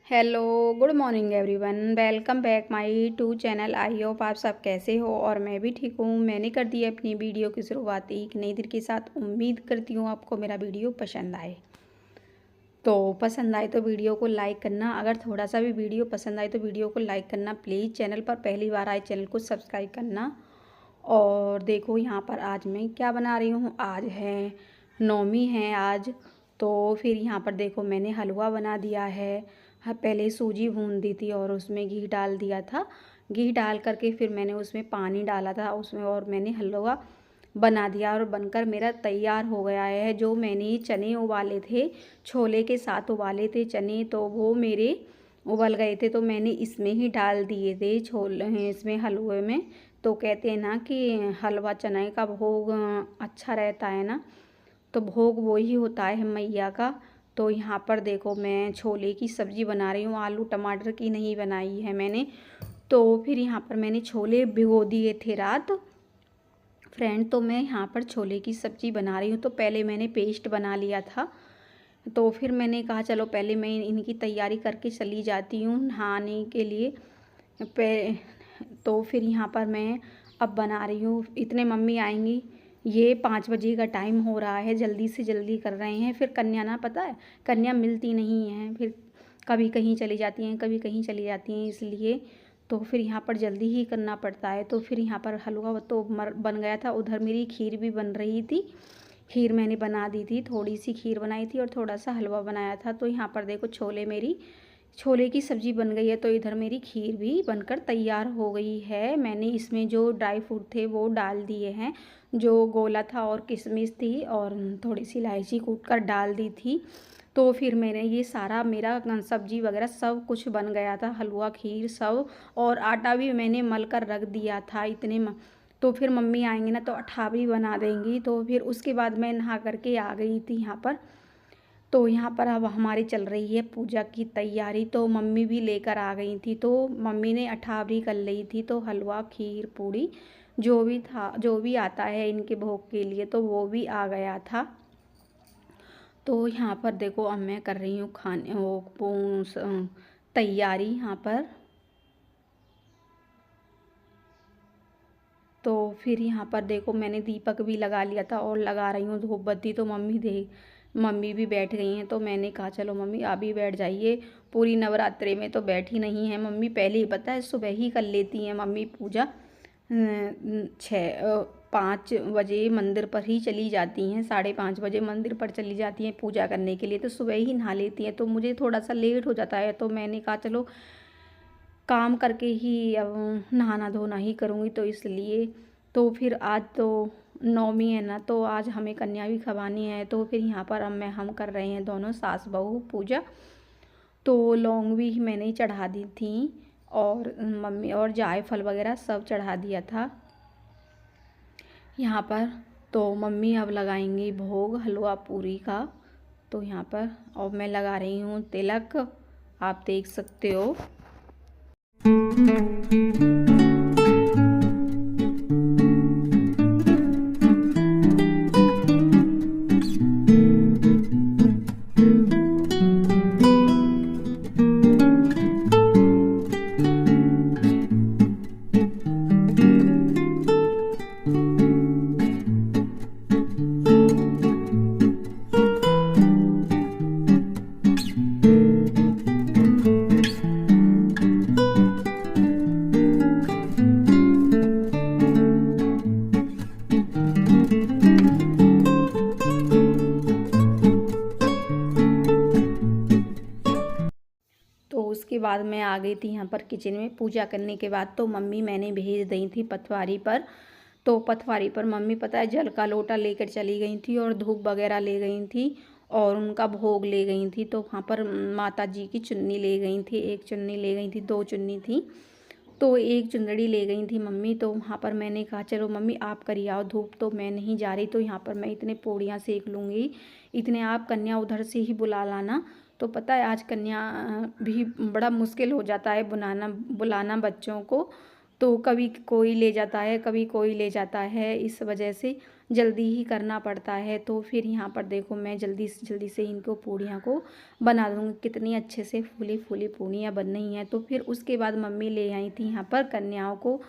Hello, good morning everyone. Welcome back my to channel. I hope आप सब कैसे हो और मैं भी ठीक हूँ। मैंने कर दी अपनी वीडियो की शुरुआत एक नई दिन के साथ। उम्मीद करती हूँ आपको मेरा वीडियो पसंद आए। तो पसंद आए तो वीडियो को लाइक करना। अगर थोड़ा सा भी वीडियो पसंद आए तो वीडियो को लाइक करना प्लीज़। चैनल पर पहली बार आए चैनल को सब्सक्राइब करना। और देखो यहाँ पर आज मैं क्या बना रही हूँ। आज है नौमी है आज। तो फिर यहाँ पर देखो मैंने हलवा बना दिया है। हाँ, पहले सूजी भून दी थी और उसमें घी डाल दिया था। घी डाल करके फिर मैंने उसमें पानी डाला था उसमें, और मैंने हलवा बना दिया और बनकर मेरा तैयार हो गया है। जो मैंने चने उबाले थे, छोले के साथ उबाले थे चने, तो वो मेरे उबल गए थे तो मैंने इसमें ही डाल दिए थे छोले इसमें हलवे में। तो कहते हैं ना कि हलवा चने का भोग अच्छा रहता है ना, तो भोग वो ही होता है मैया का। तो यहाँ पर देखो मैं छोले की सब्ज़ी बना रही हूँ, आलू टमाटर की नहीं बनाई है मैंने। तो फिर यहाँ पर मैंने छोले भिगो दिए थे रात फ्रेंड। तो मैं यहाँ पर छोले की सब्ज़ी बना रही हूँ। तो पहले मैंने पेस्ट बना लिया था। तो फिर मैंने कहा चलो पहले मैं इनकी तैयारी करके चली जाती हूँ नहाने के लिए। तो फिर यहाँ पर मैं अब बना रही हूँ। इतने मम्मी आएंगी, ये 5 बजे का टाइम हो रहा है, जल्दी से जल्दी कर रहे हैं। फिर कन्या ना, पता है कन्या मिलती नहीं है, फिर कभी कहीं चली जाती हैं कभी कहीं चली जाती हैं, इसलिए तो फिर यहाँ पर जल्दी ही करना पड़ता है। तो फिर यहाँ पर हलवा तो बन गया था। उधर मेरी खीर भी बन रही थी। खीर मैंने बना दी थी, थोड़ी सी खीर बनाई थी और थोड़ा सा हलवा बनाया था। तो यहाँ पर देखो छोले की सब्ज़ी बन गई है। तो इधर मेरी खीर भी बनकर तैयार हो गई है। मैंने इसमें जो ड्राई फ्रूट थे वो डाल दिए हैं, जो गोला था और किशमिश थी और थोड़ी सी इलायची कूट कर डाल दी थी। तो फिर मैंने ये सारा मेरा सब्जी वगैरह सब कुछ बन गया था, हलवा खीर सब। और आटा भी मैंने मल कर रख दिया था तो फिर मम्मी आएंगी ना तो अठा भी बना देंगी। तो फिर उसके बाद मैं नहा करके आ गई थी यहाँ पर। तो यहाँ पर अब हमारी चल रही है पूजा की तैयारी। तो मम्मी भी लेकर आ गई थी, तो मम्मी ने अठावरी कर ली थी। तो हलवा खीर पूड़ी जो भी था, जो भी आता है इनके भोग के लिए, तो वो भी आ गया था। तो यहाँ पर देखो अब मैं कर रही हूँ खाने तैयारी यहाँ पर। तो फिर यहाँ पर देखो मैंने दीपक भी लगा लिया था और लगा रही हूँ धूप बत्ती। तो मम्मी भी बैठ गई हैं। तो मैंने कहा चलो मम्मी आप भी बैठ जाइए। पूरी नवरात्रि में तो बैठी नहीं है मम्मी, पहले ही पता है सुबह ही कर लेती हैं मम्मी पूजा। 5 बजे मंदिर पर ही चली जाती हैं, 5:30 बजे मंदिर पर चली जाती हैं पूजा करने के लिए। तो सुबह ही नहा लेती हैं। तो मुझे थोड़ा सा लेट हो जाता है, तो मैंने कहा चलो काम करके ही अब नहाना धोना ही करूँगी, तो इसलिए। तो फिर आज तो नौमी है ना, तो आज हमें कन्या भी खवानी है। तो फिर यहाँ पर अब हम कर रहे हैं दोनों सास बहू पूजा। तो लौंग भी मैंने चढ़ा दी थी और मम्मी और जायफल वगैरह सब चढ़ा दिया था यहाँ पर। तो मम्मी अब लगाएंगी भोग हलवा पूरी का। तो यहाँ पर अब मैं लगा रही हूँ तिलक, आप देख सकते हो। तो उसके बाद मैं आ गई थी यहाँ पर किचन में पूजा करने के बाद। तो मम्मी मैंने भेज दी थी पथवारी पर। तो पथवारी पर मम्मी पता है जल का लोटा लेकर चली गई थी और धूप वगैरह ले गई थी और उनका भोग ले गई थी। तो वहाँ पर माता जी की चुन्नी ले गई थी, एक चुन्नी ले गई थी, 2 चुन्नी थी। तो एक चुंदड़ी ले गई थी मम्मी। तो वहाँ पर मैंने कहा चलो मम्मी आप करी आओ धूप, तो मैं नहीं जा रही। तो यहाँ पर मैं इतने पूड़ियाँ सेक लूँगी, इतने आप कन्या उधर से ही बुला लाना। तो पता है आज कन्या भी बड़ा मुश्किल हो जाता है बुलाना बच्चों को। तो कभी कोई ले जाता है कभी कोई ले जाता है, इस वजह से जल्दी ही करना पड़ता है। तो फिर यहाँ पर देखो मैं जल्दी से इनको पूड़ियाँ को बना दूँगी। कितनी अच्छे से फूली फूली पूड़ियाँ बन रही हैं। तो फिर उसके बाद मम्मी ले आई थी यहाँ पर कन्याओं को।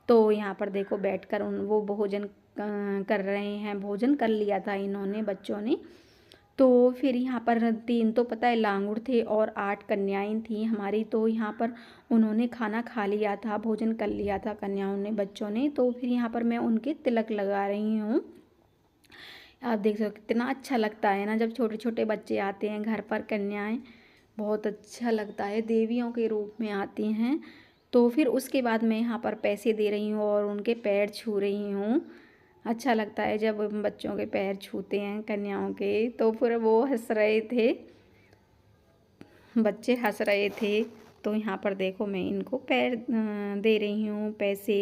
तो यहाँ पर देखो बैठकर वो भोजन कर रहे हैं। भोजन कर लिया था इन्होंने, बच्चों ने। तो फिर यहाँ पर 3 तो पता है लांगुर थे और 8 कन्याएं थी हमारी। तो यहाँ पर उन्होंने खाना खा लिया था, भोजन कर लिया था कन्याओं ने, बच्चों ने। तो फिर यहाँ पर मैं उनके तिलक लगा रही हूँ। आप देख सकते हो कितना अच्छा लगता है ना जब छोटे छोटे बच्चे आते हैं घर पर, कन्याएं। बहुत अच्छा लगता है, देवियों के रूप में आती हैं। तो फिर उसके बाद मैं यहाँ पर पैसे दे रही हूँ और उनके पैर छू रही हूँ। अच्छा लगता है जब बच्चों के पैर छूते हैं कन्याओं के। तो फिर वो हंस रहे थे, बच्चे हंस रहे थे। तो यहाँ पर देखो मैं इनको पैर दे रही हूँ पैसे।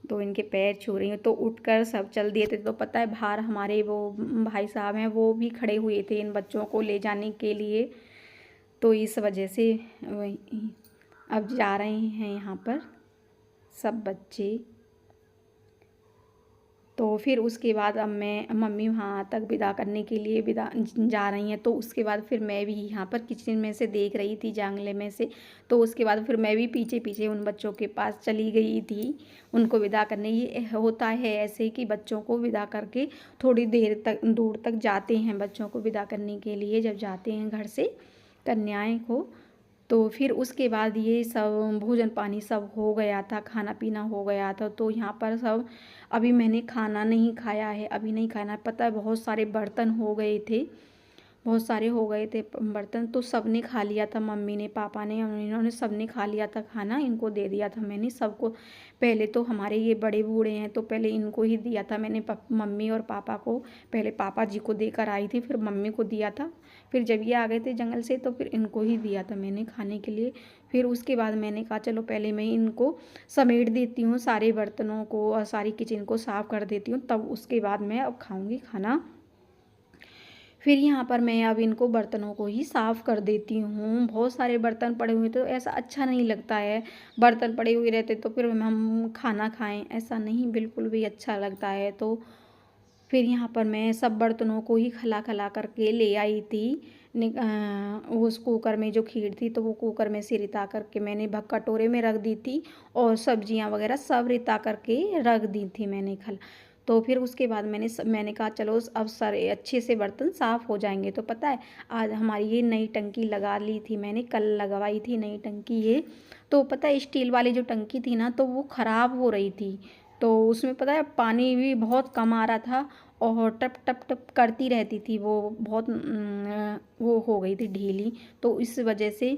तो इनके पैर छू रही हूँ। तो उठकर सब चल दिए थे। तो पता है बाहर हमारे वो भाई साहब हैं, वो भी खड़े हुए थे इन बच्चों को ले जाने के लिए। तो इस वजह से अब जा रहे हैं यहाँ पर सब बच्चे। तो फिर उसके बाद अब मैं मम्मी वहाँ तक विदा करने के लिए विदा जा रही हैं। तो उसके बाद फिर मैं भी यहाँ पर किचन में से देख रही थी, जांगले में से। तो उसके बाद फिर मैं भी पीछे पीछे उन बच्चों के पास चली गई थी उनको विदा करने। ये होता है ऐसे कि बच्चों को विदा करके थोड़ी देर तक दूर तक जाते हैं बच्चों को विदा करने के लिए, जब जाते हैं घर से कन्याएं को। तो फिर उसके बाद ये सब भोजन पानी सब हो गया था, खाना पीना हो गया था। तो यहाँ पर सब अभी मैंने खाना नहीं खाया है, अभी नहीं खाना है। पता है बहुत सारे बर्तन हो गए थे, बहुत सारे हो गए थे बर्तन। तो सब ने खा लिया था, मम्मी ने, पापा ने, इन्होंने सब ने खा लिया था खाना। इनको दे दिया था मैंने सबको। पहले तो हमारे ये बड़े बूढ़े हैं तो पहले इनको ही दिया था मैंने, मम्मी और पापा को। पहले पापा जी को देकर आई थी, फिर मम्मी को दिया था। फिर जब ये आ गए थे जंगल से तो फिर इनको ही दिया था मैंने खाने के लिए। फिर उसके बाद मैंने कहा चलो पहले मैं इनको समेट देती हूँ, सारे बर्तनों को और सारी किचन को साफ़ कर देती हूँ, तब उसके बाद मैं अब खाऊँगी खाना। फिर यहाँ पर मैं अब इनको बर्तनों को ही साफ़ कर देती हूँ। बहुत सारे बर्तन पड़े हुए तो ऐसा अच्छा नहीं लगता है, बर्तन पड़े हुए रहते तो फिर हम खाना खाएं, ऐसा नहीं बिल्कुल भी अच्छा लगता है। तो फिर यहाँ पर मैं सब बर्तनों को ही खला खला करके ले आई थी। उस कुकर में जो खीर थी तो वो कुकर में से रिता करके मैंने कटोरे में रख दी थी और सब्जियां वगैरह सब रिता करके रख दी थी मैंने खल। तो फिर उसके बाद मैंने कहा चलो अब सारे अच्छे से बर्तन साफ़ हो जाएंगे। तो पता है आज हमारी ये नई टंकी लगा ली थी मैंने, कल लगवाई थी नई टंकी ये। तो पता है स्टील वाली जो टंकी थी ना तो वो ख़राब हो रही थी। तो उसमें पता है पानी भी बहुत कम आ रहा था और टप टप टप करती रहती थी वो, बहुत वो हो गई थी ढीली। तो इस वजह से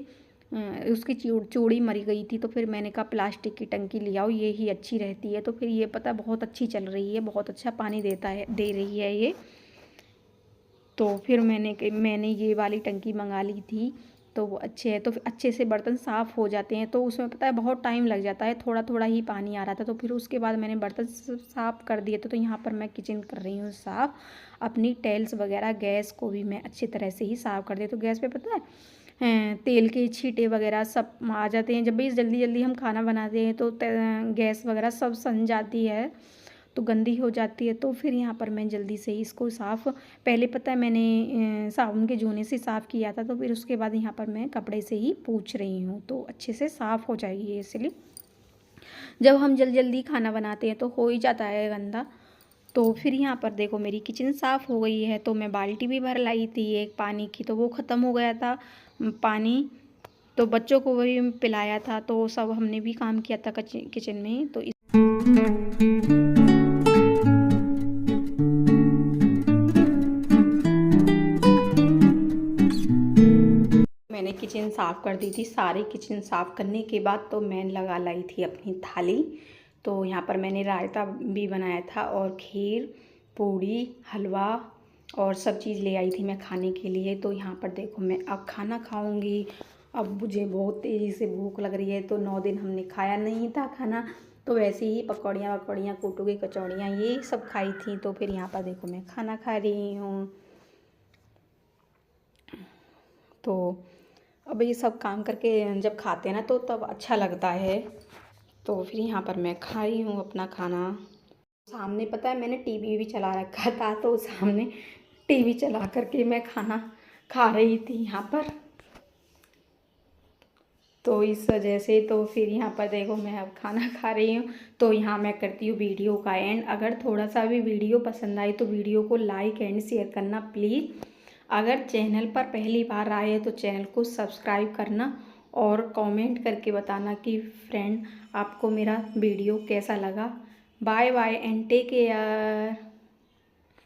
उसकी चूड़ी मरी गई थी। तो फिर मैंने कहा प्लास्टिक की टंकी ले आओ, ये ही अच्छी रहती है। तो फिर ये पता बहुत अच्छी चल रही है, बहुत अच्छा पानी दे रही है ये। तो फिर मैंने ये वाली टंकी मंगा ली थी। तो वो अच्छे है, तो अच्छे से बर्तन साफ़ हो जाते हैं। तो उसमें पता है बहुत टाइम लग जाता है, थोड़ा थोड़ा ही पानी आ रहा था। तो फिर उसके बाद मैंने बर्तन साफ़ कर दिए थे। तो यहाँ पर मैं किचन कर रही हूँ साफ़, अपनी टाइल्स वगैरह, गैस को भी मैं अच्छी तरह से ही साफ़ कर दी। तो गैस पे पता है तेल के छींटे वगैरह सब आ जाते हैं। जब भी जल्दी जल्दी हम खाना बनाते हैं तो गैस वगैरह सब सन जाती है, तो गंदी हो जाती है। तो फिर यहाँ पर मैं जल्दी से इसको साफ़, पहले पता है मैंने साबुन के जूने से साफ़ किया था। तो फिर उसके बाद यहाँ पर मैं कपड़े से ही पोंछ रही हूँ, तो अच्छे से साफ़ हो जाएगी। इसलिए जब हम जल्दी खाना बनाते हैं तो हो ही जाता है गंदा। तो फिर यहाँ पर देखो मेरी किचन साफ़ हो गई है। तो मैं बाल्टी भी भर लाई थी एक पानी की, तो वो ख़त्म हो गया था पानी। तो बच्चों को भी पिलाया था, तो सब हमने भी काम किया था किचन में। तो मैंने किचन साफ़ कर दी थी। सारी किचन साफ़ करने के बाद तो मैं लगा लाई थी अपनी थाली। तो यहाँ पर मैंने रायता भी बनाया था और खीर, पूड़ी, हलवा और सब चीज़ ले आई थी मैं खाने के लिए। तो यहाँ पर देखो मैं अब खाना खाऊंगी। अब मुझे बहुत तेज़ी से भूख लग रही है। तो 9 दिन हमने खाया नहीं था खाना, तो वैसे ही पकौड़ियाँ वकौड़ियाँ, कूटू की कचौड़ियाँ ये सब खाई थी। तो फिर यहाँ पर देखो मैं खाना खा रही हूँ। तो अब ये सब काम करके जब खाते हैं ना तो तब अच्छा लगता है। तो फिर यहाँ पर मैं खा रही हूँ अपना खाना। सामने पता है मैंने टीवी भी चला रखा था, तो सामने टीवी चला करके मैं खाना खा रही थी यहाँ पर। तो इस वजह से तो फिर यहाँ पर देखो मैं अब खाना खा रही हूँ। तो यहाँ मैं करती हूँ वीडियो का एंड। अगर थोड़ा सा भी वीडियो पसंद आई तो वीडियो को लाइक एंड शेयर करना प्लीज़। अगर चैनल पर पहली बार आए तो चैनल को सब्सक्राइब करना और कमेंट करके बताना कि फ्रेंड आपको मेरा वीडियो कैसा लगा। Bye bye and take care.